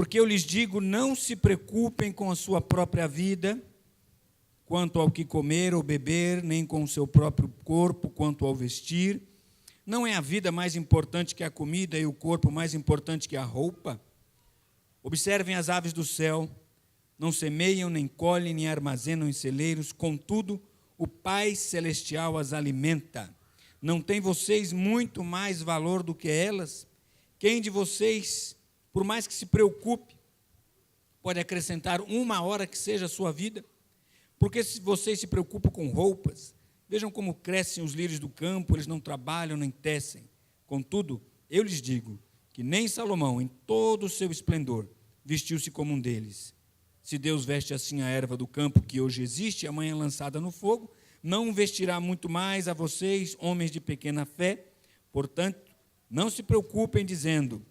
Porque eu lhes digo, não se preocupem com a sua própria vida, quanto ao que comer ou beber, nem com o seu próprio corpo, quanto ao vestir. Não é a vida mais importante que a comida e o corpo mais importante que a roupa? Observem as aves do céu, não semeiam, nem colhem, nem armazenam em celeiros, contudo, o Pai Celestial as alimenta. Não tem vocês muito mais valor do que elas? Quem de vocês, por mais que se preocupe, pode acrescentar uma hora que seja a sua vida? Porque se vocês se preocupam com roupas, vejam como crescem os lírios do campo, eles não trabalham nem tecem. Contudo, eu lhes digo que nem Salomão, em todo o seu esplendor, vestiu-se como um deles. Se Deus veste assim a erva do campo, que hoje existe, amanhã lançada no fogo, não vestirá muito mais a vocês, homens de pequena fé. Portanto, não se preocupem dizendo,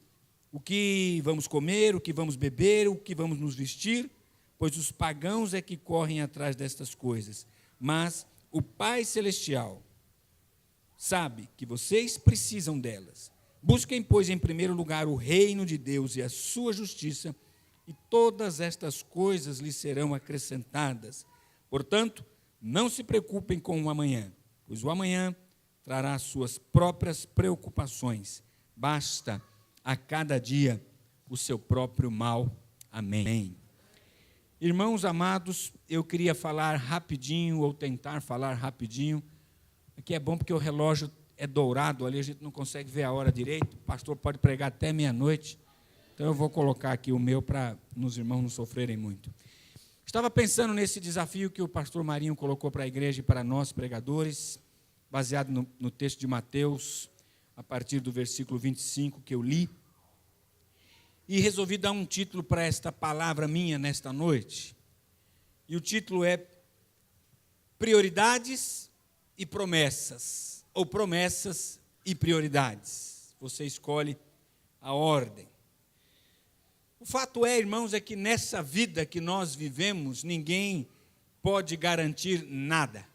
o que vamos comer, o que vamos beber, o que vamos nos vestir, pois os pagãos é que correm atrás destas coisas. Mas o Pai Celestial sabe que vocês precisam delas. Busquem, pois, em primeiro lugar o reino de Deus e a sua justiça, e todas estas coisas lhes serão acrescentadas. Portanto, não se preocupem com o amanhã, pois o amanhã trará suas próprias preocupações. Basta a cada dia o seu próprio mal. Amém. Irmãos amados, eu queria falar rapidinho, ou tentar falar rapidinho. Aqui é bom porque o relógio é dourado, ali a gente não consegue ver a hora direito. O pastor pode pregar até meia-noite. Então eu vou colocar aqui o meu para os irmãos não sofrerem muito. Estava pensando nesse desafio que o pastor Marinho colocou para a igreja e para nós, pregadores, baseado no texto de Mateus, a partir do versículo 25 que eu li. E resolvi dar um título para esta palavra minha nesta noite. E o título é Prioridades e Promessas, ou Promessas e Prioridades. Você escolhe a ordem. O fato é, irmãos, é que nessa vida que nós vivemos, ninguém pode garantir nada.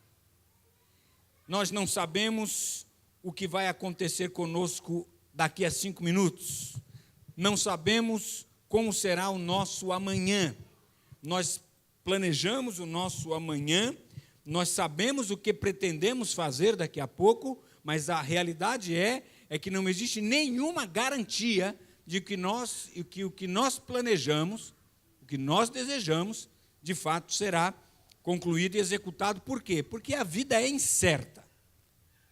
Nós não sabemos o que vai acontecer conosco daqui a 5 minutos. Não sabemos como será o nosso amanhã. Nós planejamos o nosso amanhã, nós sabemos o que pretendemos fazer daqui a pouco, mas a realidade é que não existe nenhuma garantia de que o que nós planejamos, o que nós desejamos, de fato será concluído e executado. Por quê? Porque a vida é incerta.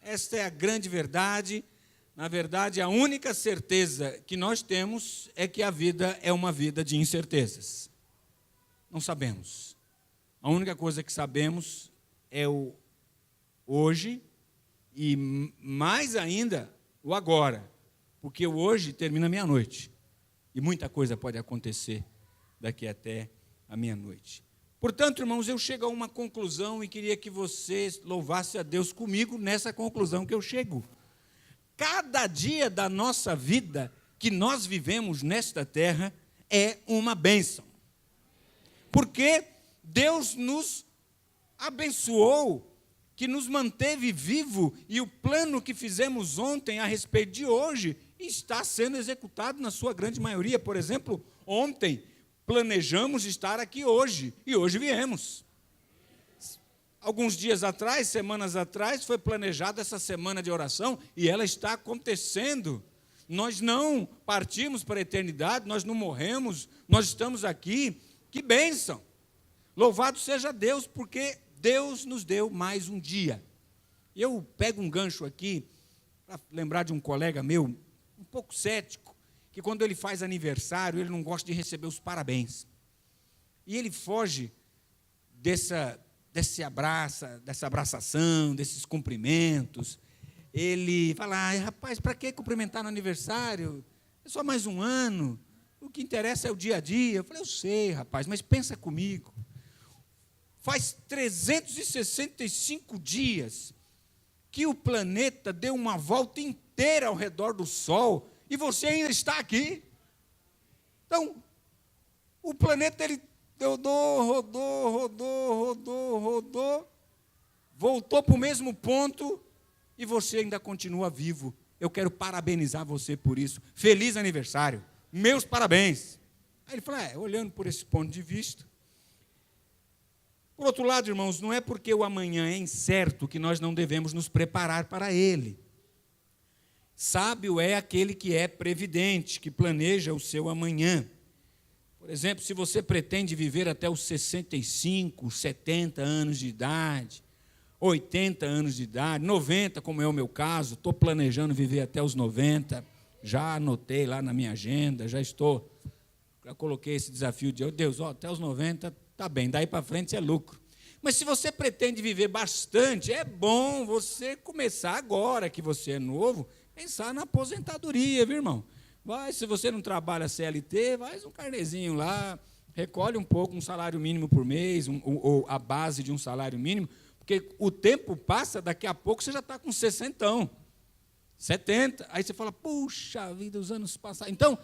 Esta é a grande verdade. Na verdade, a única certeza que nós temos é que a vida é uma vida de incertezas. Não sabemos. A única coisa que sabemos é o hoje e, mais ainda, o agora. Porque o hoje termina meia-noite. E muita coisa pode acontecer daqui até a meia-noite. Portanto, irmãos, eu chego a uma conclusão e queria que vocês louvassem a Deus comigo nessa conclusão que eu chego. Cada dia da nossa vida que nós vivemos nesta terra é uma bênção. Porque Deus nos abençoou, que nos manteve vivo, e o plano que fizemos ontem a respeito de hoje está sendo executado na sua grande maioria. Por exemplo, ontem planejamos estar aqui hoje, e hoje viemos. Alguns dias atrás, semanas atrás, foi planejada essa semana de oração, e ela está acontecendo. Nós não partimos para a eternidade, nós não morremos, nós estamos aqui. Que bênção! Louvado seja Deus, porque Deus nos deu mais um dia. Eu pego um gancho aqui, para lembrar de um colega meu, um pouco cético, que quando ele faz aniversário, ele não gosta de receber os parabéns. E ele foge dessa abraçação, desses cumprimentos. Ele fala, rapaz, para que cumprimentar no aniversário? É só mais um ano, o que interessa é o dia a dia. Eu falei, eu sei, rapaz, mas pensa comigo. Faz 365 dias que o planeta deu uma volta inteira ao redor do Sol e você ainda está aqui. Então, o planeta, ele rodou, voltou para o mesmo ponto e você ainda continua vivo. Eu quero parabenizar você por isso. Feliz aniversário. Meus parabéns. Aí ele fala, olhando por esse ponto de vista. Por outro lado, irmãos, não é porque o amanhã é incerto que nós não devemos nos preparar para ele. Sábio é aquele que é previdente, que planeja o seu amanhã. Por exemplo, se você pretende viver até os 65, 70 anos de idade, 80 anos de idade, 90, como é o meu caso, estou planejando viver até os 90, já anotei lá na minha agenda, já coloquei esse desafio de, Deus, até os 90, tá bem, daí para frente é lucro. Mas se você pretende viver bastante, é bom você começar agora, que você é novo, pensar na aposentadoria, viu, irmão? Vai, se você não trabalha CLT, faz um carnezinho lá, recolhe um pouco, um salário mínimo por mês, ou a base de um salário mínimo, porque o tempo passa, daqui a pouco você já está com 60, 70, aí você fala, puxa vida, os anos passaram. Então,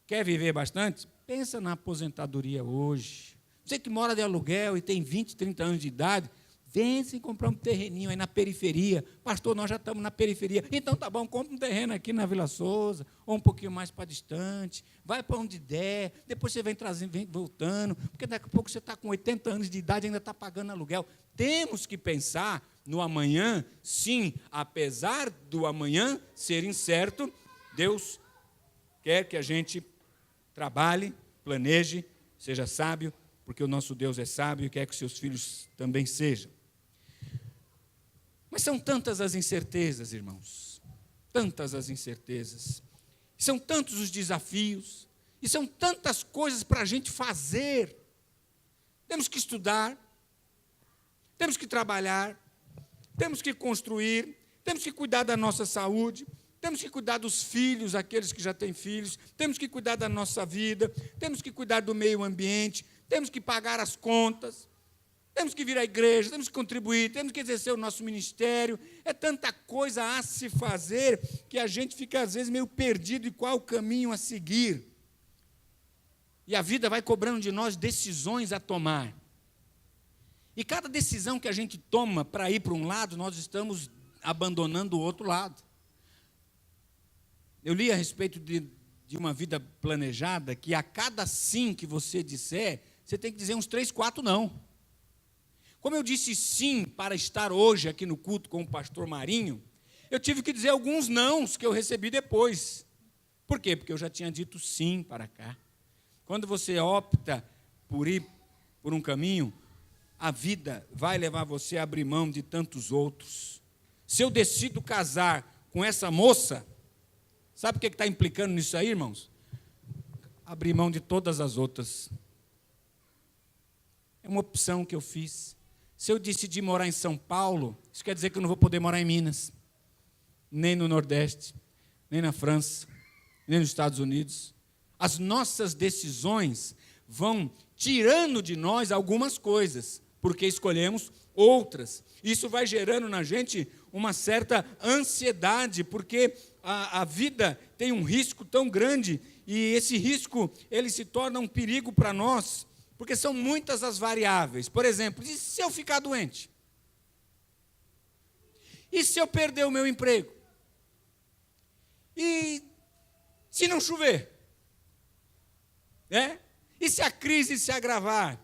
quer viver bastante? Pensa na aposentadoria hoje. Você que mora de aluguel e tem 20, 30 anos de idade, vence e comprar um terreninho aí na periferia. Pastor, nós já estamos na periferia. Então, tá bom, compra um terreno aqui na Vila Souza, ou um pouquinho mais para distante, vai para onde der, depois você vem trazendo, vem voltando, porque daqui a pouco você está com 80 anos de idade e ainda está pagando aluguel. Temos que pensar no amanhã, sim, apesar do amanhã ser incerto, Deus quer que a gente trabalhe, planeje, seja sábio, porque o nosso Deus é sábio e quer que seus filhos também sejam. Mas são tantas as incertezas, irmãos, tantas as incertezas, são tantos os desafios, e são tantas coisas para a gente fazer. Temos que estudar, temos que trabalhar, temos que construir, temos que cuidar da nossa saúde, temos que cuidar dos filhos, aqueles que já têm filhos, temos que cuidar da nossa vida, temos que cuidar do meio ambiente, temos que pagar as contas, temos que vir à igreja, temos que contribuir, temos que exercer o nosso ministério. É tanta coisa a se fazer que a gente fica, às vezes, meio perdido em qual caminho a seguir. E a vida vai cobrando de nós decisões a tomar. E cada decisão que a gente toma para ir para um lado, nós estamos abandonando o outro lado. Eu li a respeito de uma vida planejada, que a cada sim que você disser, você tem que dizer uns 3, 4 não. Como eu disse sim para estar hoje aqui no culto com o pastor Marinho, eu tive que dizer alguns nãos que eu recebi depois. Por quê? Porque eu já tinha dito sim para cá. Quando você opta por ir por um caminho, a vida vai levar você a abrir mão de tantos outros. Se eu decido casar com essa moça, sabe o que está implicando nisso aí, irmãos? Abrir mão de todas as outras. É uma opção que eu fiz. Se eu decidir morar em São Paulo, isso quer dizer que eu não vou poder morar em Minas, nem no Nordeste, nem na França, nem nos Estados Unidos. As nossas decisões vão tirando de nós algumas coisas, porque escolhemos outras. Isso vai gerando na gente uma certa ansiedade, porque a vida tem um risco tão grande, e esse risco ele se torna um perigo para nós, porque são muitas as variáveis. Por exemplo, e se eu ficar doente? E se eu perder o meu emprego? E se não chover? E se a crise se agravar?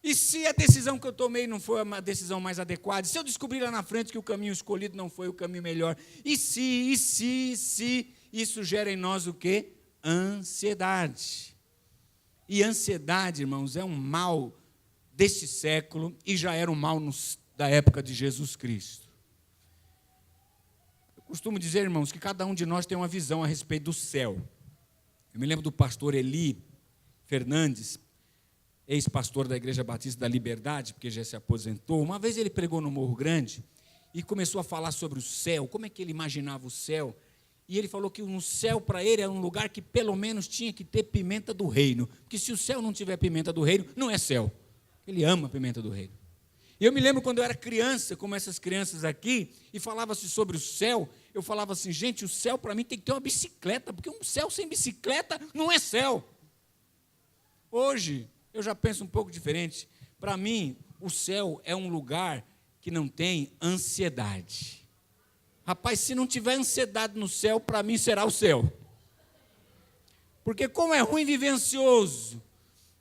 E se a decisão que eu tomei não foi uma decisão mais adequada? E se eu descobrir lá na frente que o caminho escolhido não foi o caminho melhor? E se, isso gera em nós o quê? Ansiedade. E ansiedade, irmãos, é um mal deste século e já era um mal da época de Jesus Cristo. Eu costumo dizer, irmãos, que cada um de nós tem uma visão a respeito do céu. Eu me lembro do pastor Eli Fernandes, ex-pastor da Igreja Batista da Liberdade, porque já se aposentou. Uma vez ele pregou no Morro Grande e começou a falar sobre o céu, como é que ele imaginava o céu. E ele falou que no céu, para ele, era um lugar que pelo menos tinha que ter pimenta do reino. Porque se o céu não tiver pimenta do reino, não é céu. Ele ama a pimenta do reino. E eu me lembro quando eu era criança, como essas crianças aqui, e falava-se sobre o céu, eu falava assim, gente, o céu para mim tem que ter uma bicicleta, porque um céu sem bicicleta não é céu. Hoje, eu já penso um pouco diferente. Para mim, o céu é um lugar que não tem ansiedade. Rapaz, se não tiver ansiedade no céu, para mim será o céu. Porque como é ruim viver ansioso,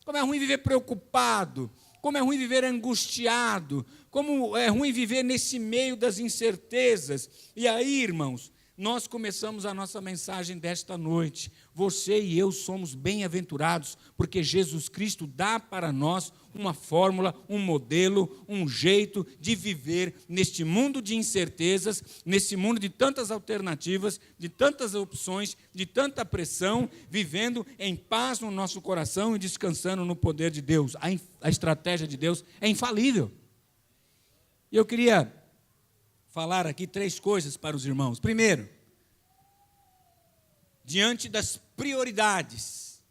como é ruim viver preocupado, como é ruim viver angustiado, como é ruim viver nesse meio das incertezas. E aí, irmãos, nós começamos a nossa mensagem desta noite. Você e eu somos bem-aventurados, porque Jesus Cristo dá para nós uma fórmula, um modelo, um jeito de viver neste mundo de incertezas, nesse mundo de tantas alternativas, de tantas opções, de tanta pressão, vivendo em paz no nosso coração e descansando no poder de Deus. A estratégia de Deus é infalível. E eu queria falar aqui 3 coisas para os irmãos. Primeiro, diante das prioridades,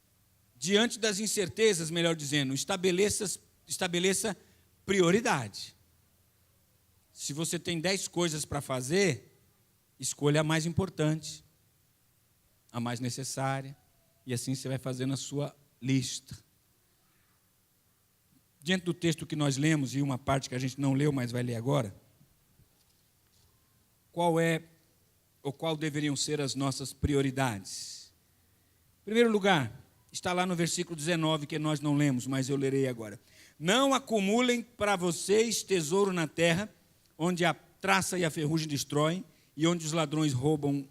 diante das incertezas, melhor dizendo, estabeleça prioridade. Se você tem 10 coisas para fazer, escolha a mais importante, a mais necessária, e assim você vai fazendo a sua lista. Diante do texto que nós lemos, e uma parte que a gente não leu, mas vai ler agora, qual deveriam ser as nossas prioridades? Em primeiro lugar, está lá no versículo 19, que nós não lemos, mas eu lerei agora. Não acumulem para vocês tesouro na terra, onde a traça e a ferrugem destroem, e onde os ladrões roubam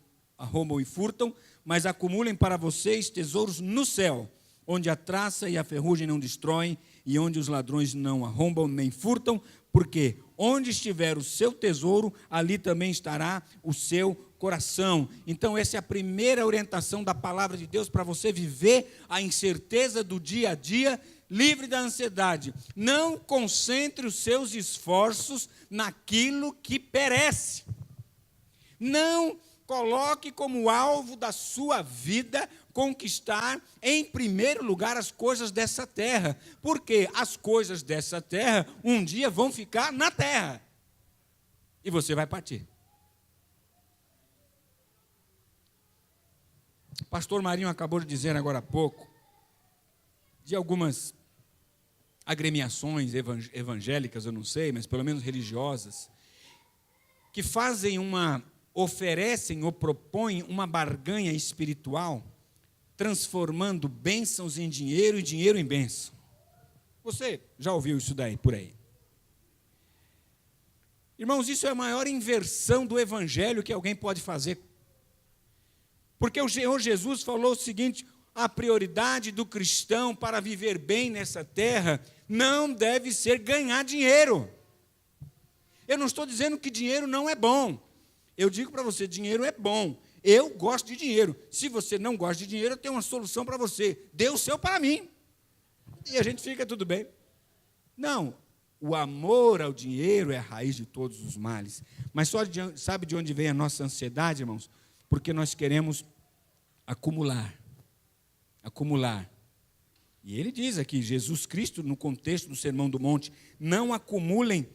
e furtam, mas acumulem para vocês tesouros no céu, onde a traça e a ferrugem não destroem, e onde os ladrões não arrombam nem furtam, porque onde estiver o seu tesouro, ali também estará o seu coração. Então essa é a primeira orientação da palavra de Deus para você viver a incerteza do dia a dia, livre da ansiedade. Não concentre os seus esforços naquilo que perece. Não coloque como alvo da sua vida conquistar, em primeiro lugar, as coisas dessa terra, porque as coisas dessa terra um dia vão ficar na terra e você vai partir. O pastor Marinho acabou de dizer agora há pouco de algumas agremiações evangélicas, eu não sei, mas pelo menos religiosas, que oferecem ou propõem uma barganha espiritual, transformando bênçãos em dinheiro e dinheiro em bênção. Você já ouviu isso daí, por aí? Irmãos, isso é a maior inversão do evangelho que alguém pode fazer. Porque o Senhor Jesus falou o seguinte: a prioridade do cristão para viver bem nessa terra não deve ser ganhar dinheiro. Eu não estou dizendo que dinheiro não é bom. Eu digo para você, dinheiro é bom. Eu gosto de dinheiro. Se você não gosta de dinheiro, eu tenho uma solução para você. Dê o seu para mim. E a gente fica tudo bem. Não, o amor ao dinheiro é a raiz de todos os males. Mas sabe de onde vem a nossa ansiedade, irmãos? Porque nós queremos acumular. Acumular. E ele diz aqui, Jesus Cristo, no contexto do Sermão do Monte, não acumulem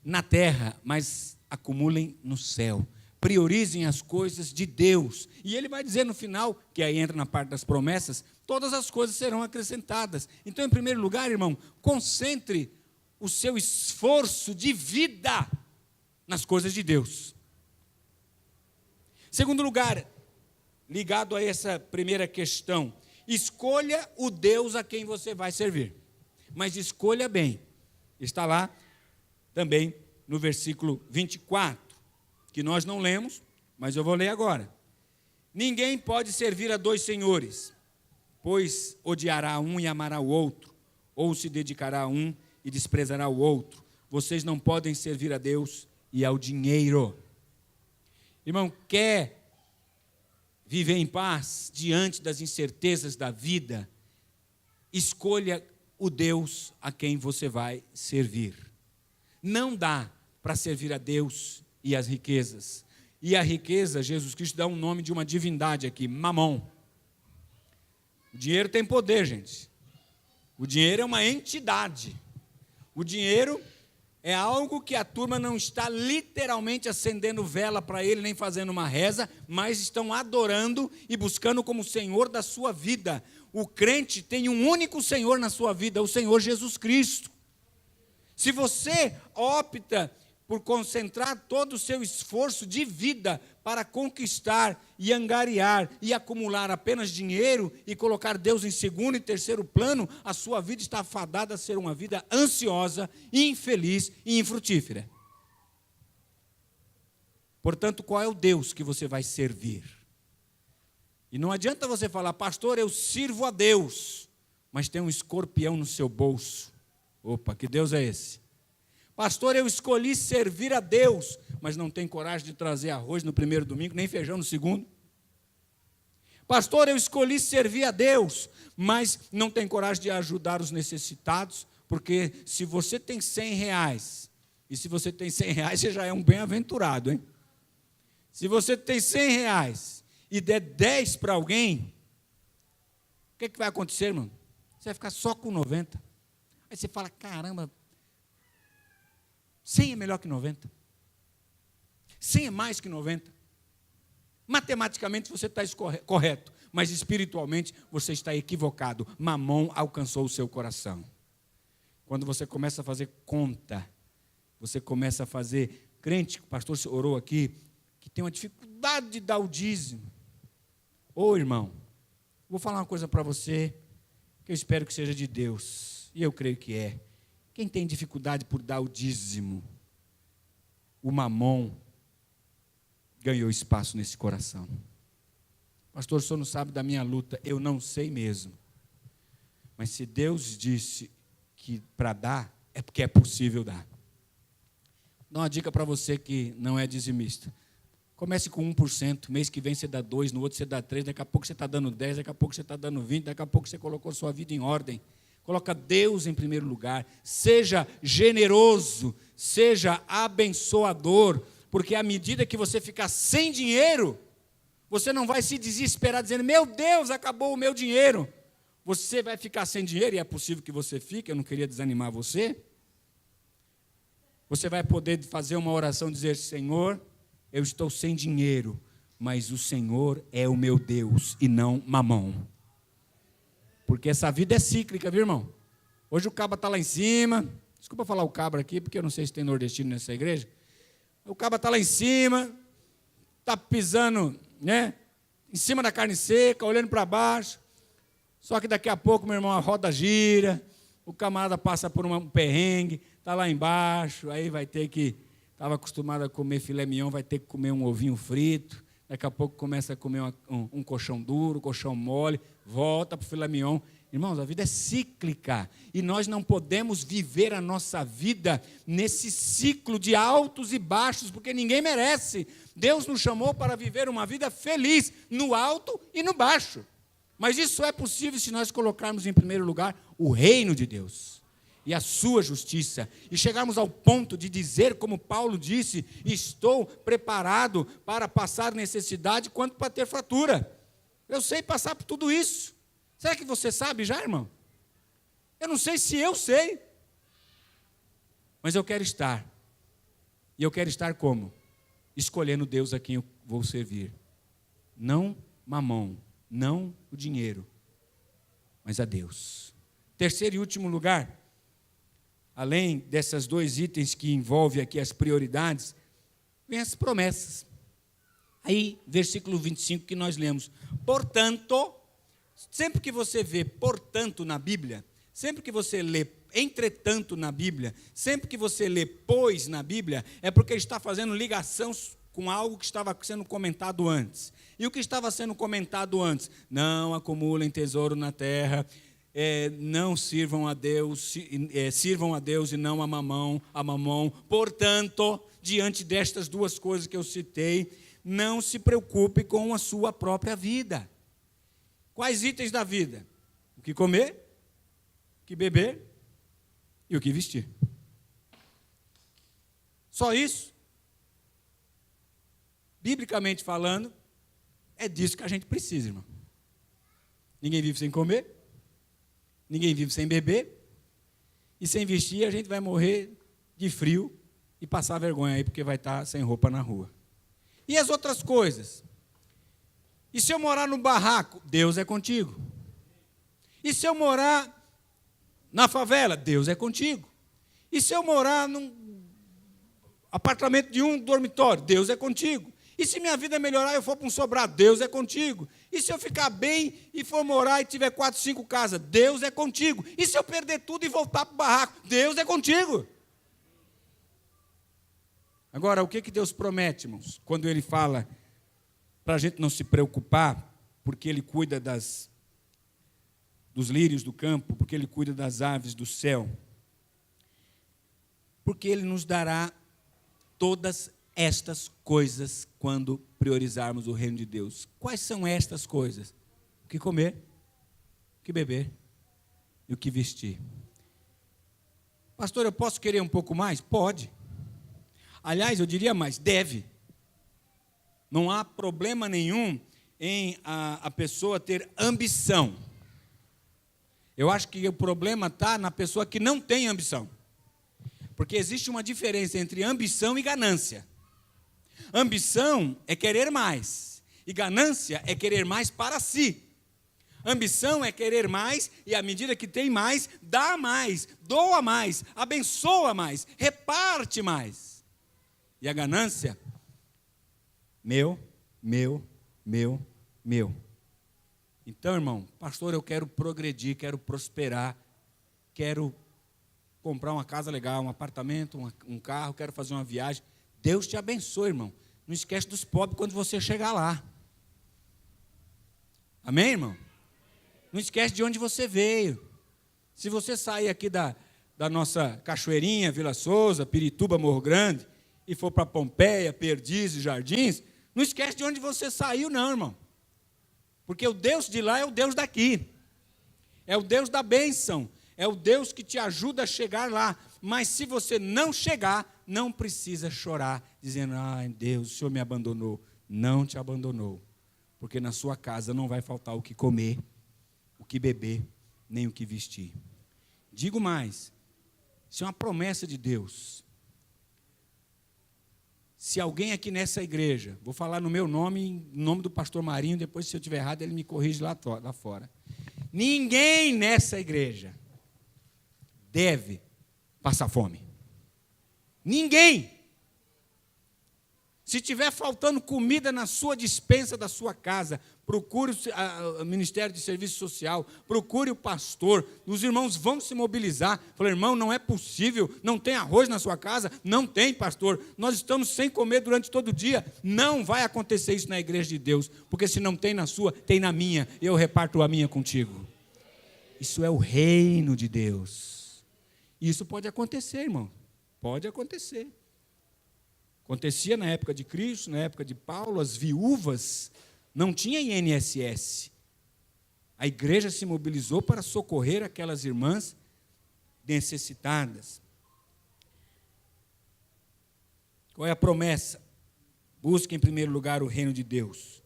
na terra, mas acumulem no céu. Priorizem as coisas de Deus. E ele vai dizer no final, que aí entra na parte das promessas, todas as coisas serão acrescentadas. Então, em primeiro lugar, irmão, concentre o seu esforço de vida nas coisas de Deus. Segundo lugar, ligado a essa primeira questão, escolha o Deus a quem você vai servir. Mas escolha bem. Está lá também no versículo 24. Que nós não lemos, mas eu vou ler agora. Ninguém pode servir a 2 senhores, pois odiará um e amará o outro, ou se dedicará a um e desprezará o outro. Vocês não podem servir a Deus e ao dinheiro. Irmão, quer viver em paz diante das incertezas da vida? Escolha o Deus a quem você vai servir. Não dá para servir a Deus e as riquezas. E a riqueza, Jesus Cristo dá um nome de uma divindade aqui, Mamon. O dinheiro tem poder, gente. O dinheiro é uma entidade. O dinheiro é algo que a turma não está literalmente acendendo vela para ele, nem fazendo uma reza, mas estão adorando e buscando como Senhor da sua vida. O crente tem um único Senhor na sua vida, o Senhor Jesus Cristo. Se você opta por concentrar todo o seu esforço de vida para conquistar e angariar e acumular apenas dinheiro e colocar Deus em segundo e terceiro plano, a sua vida está fadada a ser uma vida ansiosa, infeliz e infrutífera. Portanto, qual é o Deus que você vai servir? E não adianta você falar, pastor, eu sirvo a Deus, mas tem um escorpião no seu bolso. Opa, que Deus é esse? Pastor, eu escolhi servir a Deus, mas não tem coragem de trazer arroz no primeiro domingo, nem feijão no segundo. Pastor, eu escolhi servir a Deus, mas não tem coragem de ajudar os necessitados, porque se você tem 100 reais, e se você tem 100 reais, você já é um bem-aventurado, hein? Se você tem 100 reais e der 10 para alguém, o que vai acontecer, irmão? Você vai ficar só com 90. Aí você fala, caramba, 100 é melhor que 90. 100 é mais que 90. Matematicamente você está correto, mas espiritualmente você está equivocado. Mamon alcançou o seu coração. Quando você começa a fazer conta, você começa a fazer, crente, o pastor orou aqui, que tem uma dificuldade de dar o dízimo. Ô irmão, vou falar uma coisa para você, que eu espero que seja de Deus, e eu creio que é. Quem tem dificuldade por dar o dízimo, o mamon ganhou espaço nesse coração. Pastor, o senhor não sabe da minha luta. Eu não sei mesmo. Mas se Deus disse que para dar, é porque é possível dar. Dá uma dica para você que não é dizimista. Comece com 1%, mês que vem você dá 2%, no outro você dá 3%, daqui a pouco você está dando 10%, daqui a pouco você está dando 20%, daqui a pouco você colocou sua vida em ordem. Coloca Deus em primeiro lugar, seja generoso, seja abençoador, porque à medida que você ficar sem dinheiro, você não vai se desesperar dizendo, meu Deus, acabou o meu dinheiro. Você vai ficar sem dinheiro, e é possível que você fique, eu não queria desanimar você. Você vai poder fazer uma oração e dizer, Senhor, eu estou sem dinheiro, mas o Senhor é o meu Deus e não mamão. Porque essa vida é cíclica, viu, irmão? Hoje o cabra está lá em cima. Desculpa falar o cabra aqui, porque eu não sei se tem nordestino nessa igreja. O cabra está lá em cima, está pisando, né, em cima da carne seca, olhando para baixo. Só que daqui a pouco, meu irmão, a roda gira, o camarada passa por um perrengue, está lá embaixo, aí vai ter que... Estava acostumado a comer filé mignon, vai ter que comer um ovinho frito. Daqui a pouco começa a comer um colchão duro, colchão mole, volta para o filé mignon. Irmãos, a vida é cíclica. E nós não podemos viver a nossa vida nesse ciclo de altos e baixos, porque ninguém merece. Deus nos chamou para viver uma vida feliz, no alto e no baixo. Mas isso é possível se nós colocarmos em primeiro lugar o reino de Deus e a sua justiça, e chegarmos ao ponto de dizer, como Paulo disse, estou preparado para passar necessidade quanto para ter fartura. Eu sei passar por tudo isso. Será que você sabe já, irmão? Eu não sei se eu sei, mas eu quero estar. E eu quero estar como? Escolhendo Deus a quem eu vou servir. Não mamão, não o dinheiro, mas a Deus. Terceiro e último lugar, além desses dois itens que envolvem aqui as prioridades, vem as promessas. Aí, versículo 25 que nós lemos. Portanto, sempre que você vê portanto na Bíblia, sempre que você lê entretanto na Bíblia, sempre que você lê pois na Bíblia, é porque ele está fazendo ligação com algo que estava sendo comentado antes. E o que estava sendo comentado antes? Não acumulem tesouro na terra, não sirvam a Deus, sirvam a Deus e não a mamão. Portanto, diante destas duas coisas que eu citei, não se preocupe com a sua própria vida. Quais itens da vida? O que comer, o que beber e o que vestir. Só isso? Biblicamente falando, é disso que a gente precisa, irmão. Ninguém vive sem comer. Ninguém vive sem beber, e sem vestir a gente vai morrer de frio e passar vergonha aí, porque vai estar sem roupa na rua. E as outras coisas? E se eu morar no barraco? Deus é contigo. E se eu morar na favela? Deus é contigo. E se eu morar num apartamento de um dormitório? Deus é contigo. E se minha vida melhorar e eu for para um sobrado, Deus é contigo. E se eu ficar bem e for morar e tiver 4, 5 casas, Deus é contigo. E se eu perder tudo e voltar para o barraco, Deus é contigo. Agora, o que Deus promete, irmãos? Quando Ele fala para a gente não se preocupar, porque Ele cuida dos lírios do campo, porque Ele cuida das aves do céu, porque Ele nos dará todas estas coisas quando priorizarmos o reino de Deus. Quais são estas coisas? O que comer, o que beber e o que vestir. Pastor, eu posso querer um pouco mais? Pode. Aliás, eu diria mais, deve. Não há problema nenhum em a pessoa ter ambição. Eu acho que o problema está na pessoa que não tem ambição. Porque existe uma diferença entre ambição e ganância. Ambição é querer mais, e ganância é querer mais para si. Ambição é querer mais, e à medida que tem mais, dá mais, doa mais, abençoa mais, reparte mais. E a ganância, meu. Então, irmão, pastor, eu quero progredir, quero prosperar, quero comprar uma casa legal, um apartamento, um carro, quero fazer uma viagem. Deus te abençoe, irmão. Não esquece dos pobres quando você chegar lá. Amém, irmão? Não esquece de onde você veio. Se você sair aqui da nossa Cachoeirinha, Vila Souza, Pirituba, Morro Grande, e for para Pompeia, Perdizes, Jardins, não esquece de onde você saiu, não, irmão. Porque o Deus de lá é o Deus daqui. É o Deus da bênção. É o Deus que te ajuda a chegar lá. Mas se você não chegar, não precisa chorar, dizendo, ai Deus, o Senhor me abandonou. Não te abandonou. Porque na sua casa não vai faltar o que comer, o que beber, nem o que vestir. Digo mais, isso é uma promessa de Deus. Se alguém aqui nessa igreja, vou falar no meu nome, em nome do pastor Marinho, depois se eu estiver errado ele me corrige lá fora. Ninguém nessa igreja deve passar fome. Ninguém. Se tiver faltando comida na sua despensa da sua casa, procure o Ministério de Serviço Social, procure o pastor, os irmãos vão se mobilizar. Falar, irmão, não é possível, não tem arroz na sua casa? Não tem, pastor, nós estamos sem comer durante todo o dia. Não vai acontecer isso na igreja de Deus, porque se não tem na sua, tem na minha, eu reparto a minha contigo. Isso é o reino de Deus. Isso pode acontecer, irmão, pode acontecer. Acontecia na época de Cristo, na época de Paulo, as viúvas não tinham INSS. A igreja se mobilizou para socorrer aquelas irmãs necessitadas. Qual é a promessa? Busque em primeiro lugar o reino de Deus.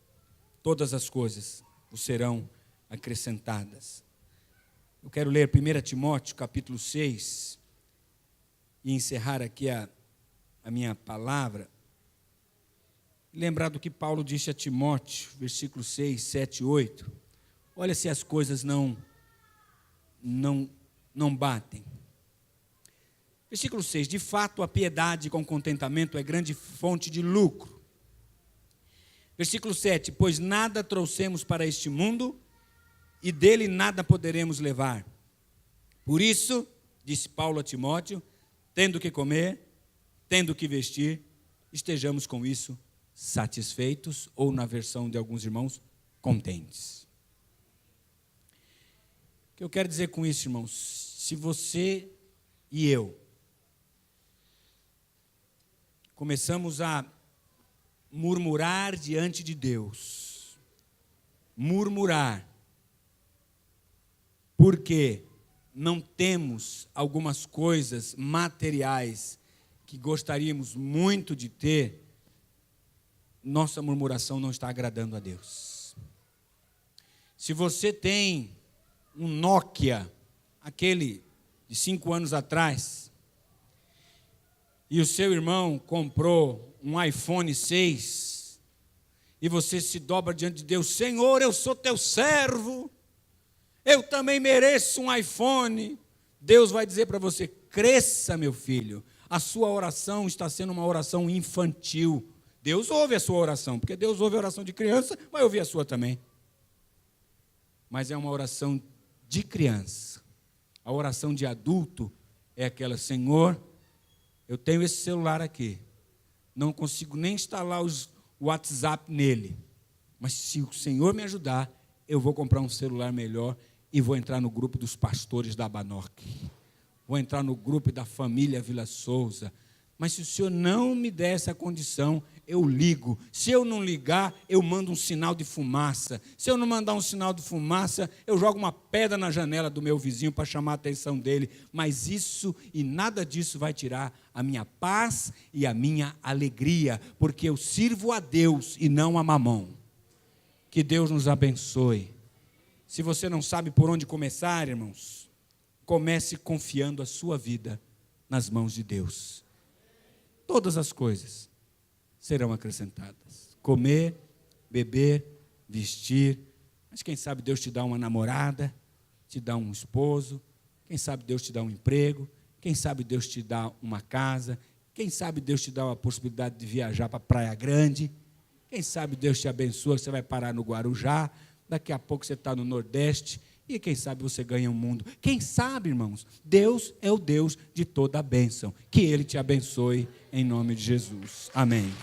Todas as coisas vos serão acrescentadas. Eu quero ler 1 Timóteo, capítulo 6, e encerrar aqui a minha palavra, lembrar do que Paulo disse a Timóteo, versículos 6, 7 e 8. Olha se as coisas não batem. Versículo 6, de fato a piedade com contentamento é grande fonte de lucro. Versículo 7, pois nada trouxemos para este mundo e dele nada poderemos levar. Por isso, disse Paulo a Timóteo, tendo o que comer, tendo o que vestir, estejamos com isso satisfeitos, ou na versão de alguns irmãos, contentes. O que eu quero dizer com isso, irmãos? Se você e eu começamos a murmurar diante de Deus, murmurar, porque não temos algumas coisas materiais que gostaríamos muito de ter, nossa murmuração não está agradando a Deus. Se você tem um Nokia, aquele de 5 anos atrás, e o seu irmão comprou um iPhone 6, e você se dobra diante de Deus, Senhor, eu sou teu servo, eu também mereço um iPhone. Deus vai dizer para você, cresça, meu filho. A sua oração está sendo uma oração infantil. Deus ouve a sua oração, porque Deus ouve a oração de criança, vai ouvir a sua também. Mas é uma oração de criança. A oração de adulto é aquela: Senhor, eu tenho esse celular aqui, não consigo nem instalar o WhatsApp nele, mas se o Senhor me ajudar, eu vou comprar um celular melhor e vou entrar no grupo dos pastores da Abanoc, vou entrar no grupo da família Vila Souza. Mas se o Senhor não me der essa condição, eu ligo. Se eu não ligar, eu mando um sinal de fumaça. Se eu não mandar um sinal de fumaça, eu jogo uma pedra na janela do meu vizinho para chamar a atenção dele. Mas isso e nada disso vai tirar a minha paz e a minha alegria, porque eu sirvo a Deus e não a Mamão. Que Deus nos abençoe. Se você não sabe por onde começar, irmãos, comece confiando a sua vida nas mãos de Deus. Todas as coisas serão acrescentadas. Comer, beber, vestir. Mas quem sabe Deus te dá uma namorada, te dá um esposo. Quem sabe Deus te dá um emprego. Quem sabe Deus te dá uma casa. Quem sabe Deus te dá a possibilidade de viajar para a Praia Grande. Quem sabe Deus te abençoa, que você vai parar no Guarujá. Daqui a pouco você está no Nordeste. E quem sabe você ganha um mundo. Quem sabe, irmãos, Deus é o Deus de toda a bênção. Que Ele te abençoe em nome de Jesus. Amém.